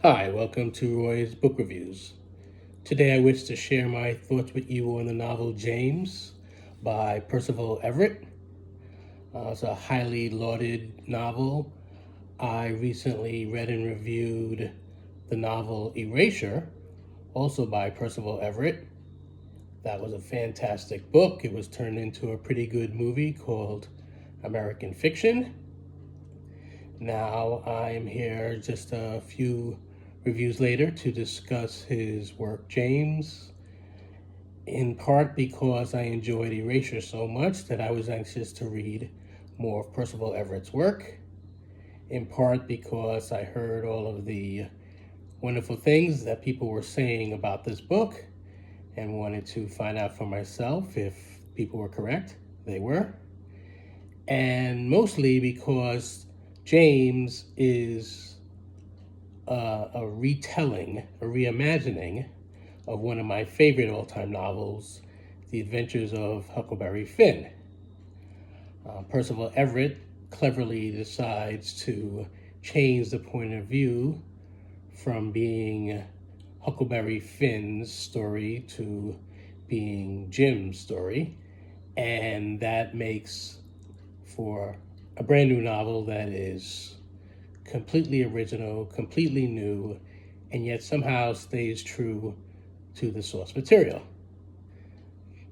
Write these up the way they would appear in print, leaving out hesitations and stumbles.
Hi, welcome to Roy's Book Reviews. Today I wish to share my thoughts with you on the novel James by Percival Everett. It's a highly lauded novel. I recently read and reviewed the novel Erasure, also by Percival Everett. That was a fantastic book. It was turned into a pretty good movie called American Fiction. Now I am here just a few reviews later to discuss his work, James, in part because I enjoyed Erasure so much that I was anxious to read more of Percival Everett's work, in part because I heard all of the wonderful things that people were saying about this book and wanted to find out for myself if people were correct. They were. And mostly because James is a retelling, a reimagining of one of my favorite all-time novels, The Adventures of Huckleberry Finn. Percival Everett cleverly decides to change the point of view from being Huckleberry Finn's story to being Jim's story, and that makes for a brand new novel that is completely original, completely new, and yet somehow stays true to the source material.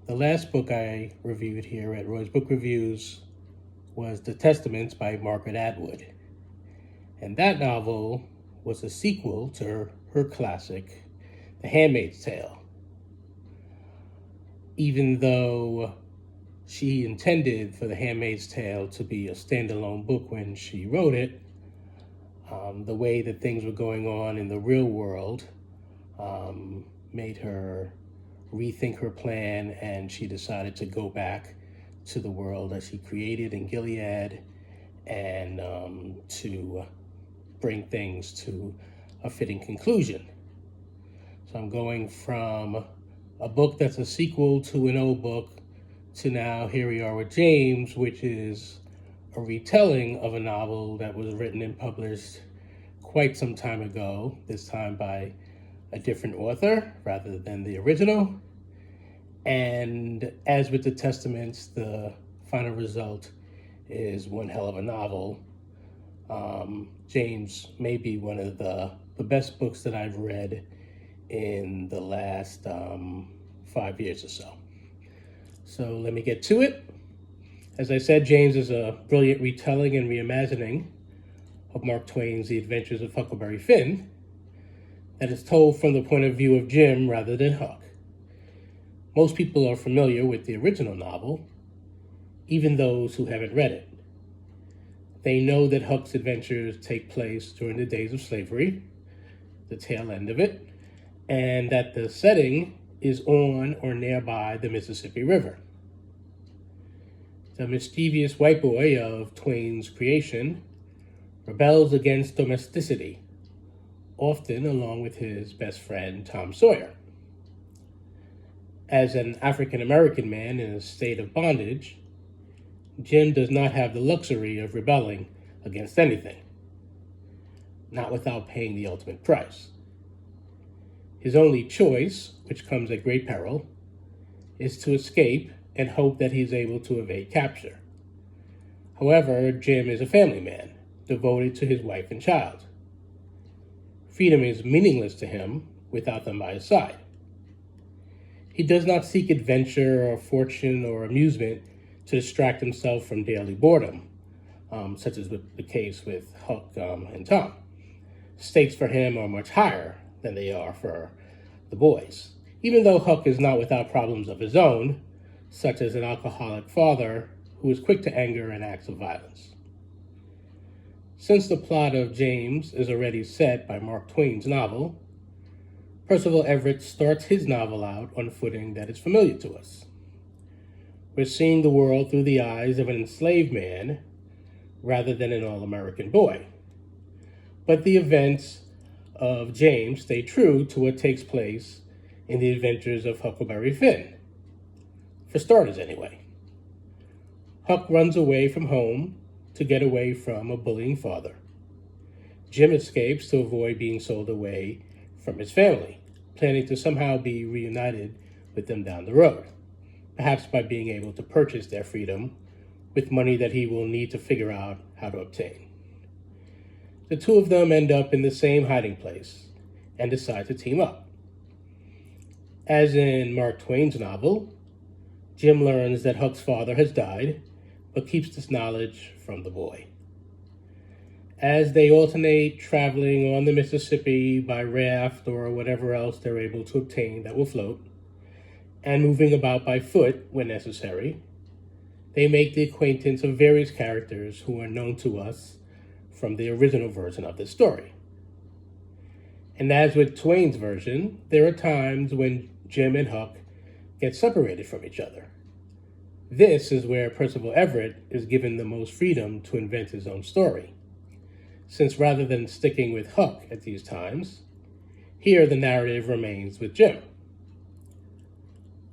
The last book I reviewed here at Roy's Book Reviews was The Testaments by Margaret Atwood. And that novel was a sequel to her classic, The Handmaid's Tale. Even though she intended for The Handmaid's Tale to be a standalone book when she wrote it, the way that things were going on in the real world made her rethink her plan, and she decided to go back to the world that she created in Gilead and to bring things to a fitting conclusion. So I'm going from a book that's a sequel to an old book to now here we are with James, which is a retelling of a novel that was written and published quite some time ago, this time by a different author rather than the original. And as with the Testaments, the final result is one hell of a novel. James may be one of the best books that I've read in the last 5 years or so. So let me get to it. As I said, James is a brilliant retelling and reimagining of Mark Twain's The Adventures of Huckleberry Finn that is told from the point of view of Jim rather than Huck. Most people are familiar with the original novel, even those who haven't read it. They know that Huck's adventures take place during the days of slavery, the tail end of it, and that the setting is on or nearby the Mississippi River. The mischievous white boy of Twain's creation rebels against domesticity, often along with his best friend Tom Sawyer. As an African American man in a state of bondage, Jim does not have the luxury of rebelling against anything, not without paying the ultimate price. His only choice, which comes at great peril, is to escape and hope that he's able to evade capture. However, Jim is a family man, devoted to his wife and child. Freedom is meaningless to him without them by his side. He does not seek adventure or fortune or amusement to distract himself from daily boredom, such as the case with Huck and Tom. Stakes for him are much higher than they are for the boys, even though Huck is not without problems of his own, such as an alcoholic father who is quick to anger and acts of violence. Since the plot of James is already set by Mark Twain's novel, Percival Everett starts his novel out on a footing that is familiar to us. We're seeing the world through the eyes of an enslaved man rather than an all-American boy. But the events of James stay true to what takes place in the adventures of Huckleberry Finn. For starters, anyway. Huck runs away from home to get away from a bullying father. Jim escapes to avoid being sold away from his family, planning to somehow be reunited with them down the road, perhaps by being able to purchase their freedom with money that he will need to figure out how to obtain. The two of them end up in the same hiding place and decide to team up. As in Mark Twain's novel, Jim learns that Huck's father has died, but keeps this knowledge from the boy. As they alternate traveling on the Mississippi by raft or whatever else they're able to obtain that will float, and moving about by foot when necessary, they make the acquaintance of various characters who are known to us from the original version of this story. And as with Twain's version, there are times when Jim and Huck get separated from each other. This is where Percival Everett is given the most freedom to invent his own story, since rather than sticking with Huck at these times, here the narrative remains with Jim.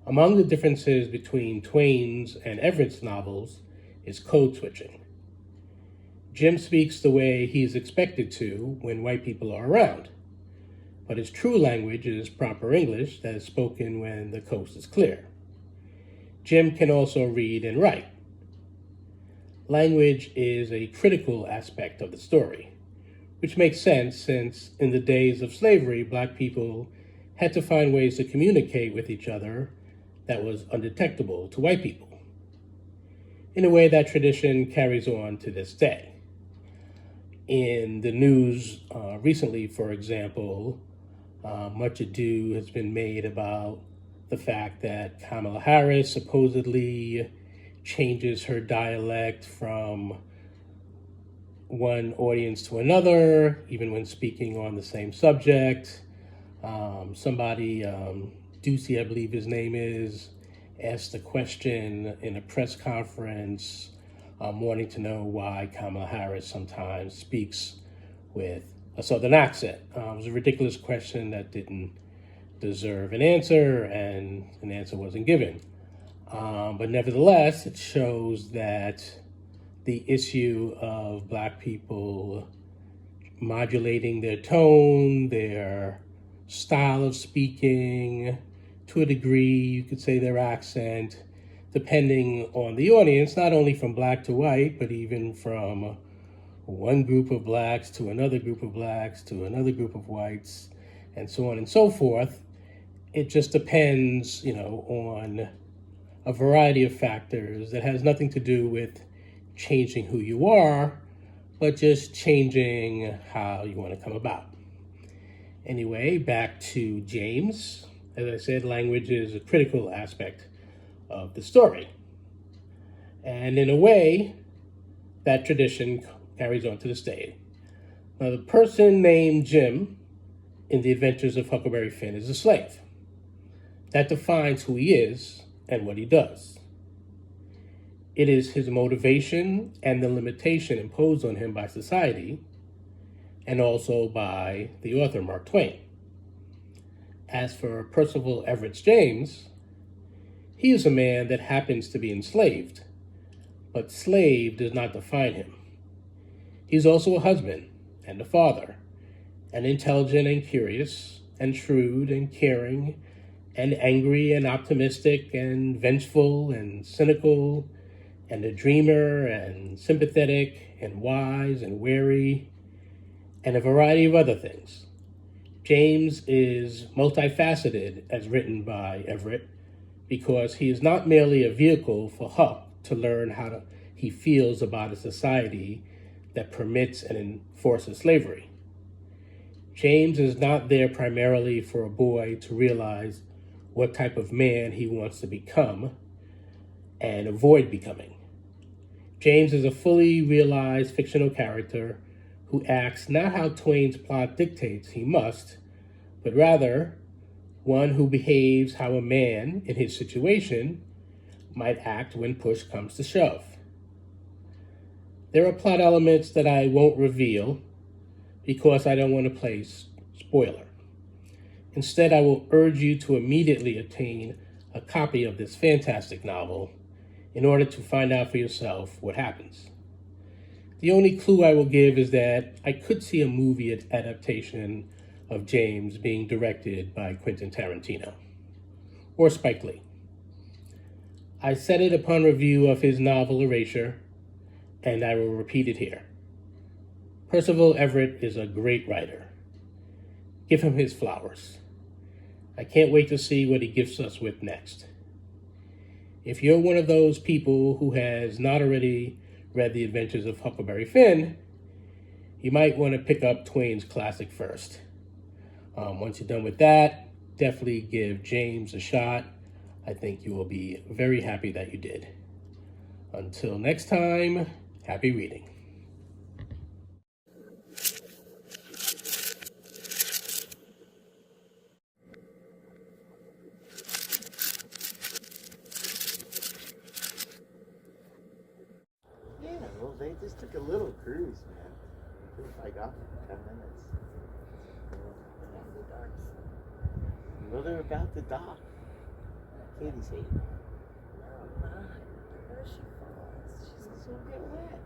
Among the differences between Twain's and Everett's novels is code switching. Jim speaks the way he's expected to when white people are around, but his true language is proper English that is spoken when the coast is clear. Jim can also read and write. Language is a critical aspect of the story, which makes sense since in the days of slavery, black people had to find ways to communicate with each other that was undetectable to white people. In a way, that tradition carries on to this day. In the news recently, for example, much ado has been made about the fact that Kamala Harris supposedly changes her dialect from one audience to another, even when speaking on the same subject. Somebody, Ducey, I believe his name is, asked a question in a press conference wanting to know why Kamala Harris sometimes speaks with a Southern accent. It was a ridiculous question that didn't deserve an answer, and an answer wasn't given. But nevertheless, it shows that the issue of black people modulating their tone, their style of speaking, to a degree, you could say their accent, depending on the audience, not only from black to white, but even from one group of blacks to another group of blacks to another group of whites, and so on and so forth. It just depends, on a variety of factors that has nothing to do with changing who you are, but just changing how you want to come about. Anyway, back to James. As I said, language is a critical aspect of the story. And in a way, that tradition carries on to this day. Now, the person named Jim in The Adventures of Huckleberry Finn is a slave. That defines who he is and what he does. It is his motivation and the limitation imposed on him by society, and also by the author, Mark Twain. As for Percival Everett James, he is a man that happens to be enslaved, but slave does not define him. He's also a husband and a father, and intelligent and curious, and shrewd and caring, and angry and optimistic and vengeful and cynical, and a dreamer and sympathetic and wise and wary, and a variety of other things. James is multifaceted as written by Everett because he is not merely a vehicle for Huck to learn how he feels about a society that permits and enforces slavery. James is not there primarily for a boy to realize what type of man he wants to become and avoid becoming. James is a fully realized fictional character who acts not how Twain's plot dictates he must, but rather one who behaves how a man in his situation might act when push comes to shove. There are plot elements that I won't reveal because I don't want to play spoiler. Instead, I will urge you to immediately obtain a copy of this fantastic novel in order to find out for yourself what happens. The only clue I will give is that I could see a movie adaptation of James being directed by Quentin Tarantino or Spike Lee. I said it upon review of his novel Erasure, and I will repeat it here. Percival Everett is a great writer. Give him his flowers. I can't wait to see what he gifts us with next. If you're one of those people who has not already read The Adventures of Huckleberry Finn, you might want to pick up Twain's classic first. Once you're done with that, definitely give James a shot. I think you will be very happy that you did. Until next time, happy reading. Yeah, well, they just took a little cruise, man. I got 10 minutes. Well, they're about to dock. Katie's hating. No, there she falls. She'll get wet.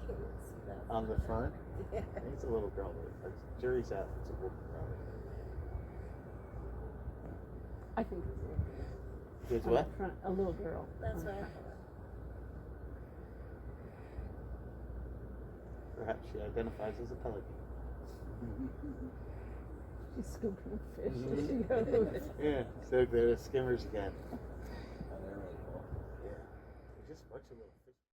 She's On the front? Yeah. I think it's a little girl. Jury's out. It's a woman. I think it's a little girl. It's On what? the front, a little girl. That's on the what I front. thought. Perhaps she identifies as a pelican. She's scooping fish as she goes. Yeah, so they're skimmers again. Oh, they're really cool. Yeah. They're just a bunch of little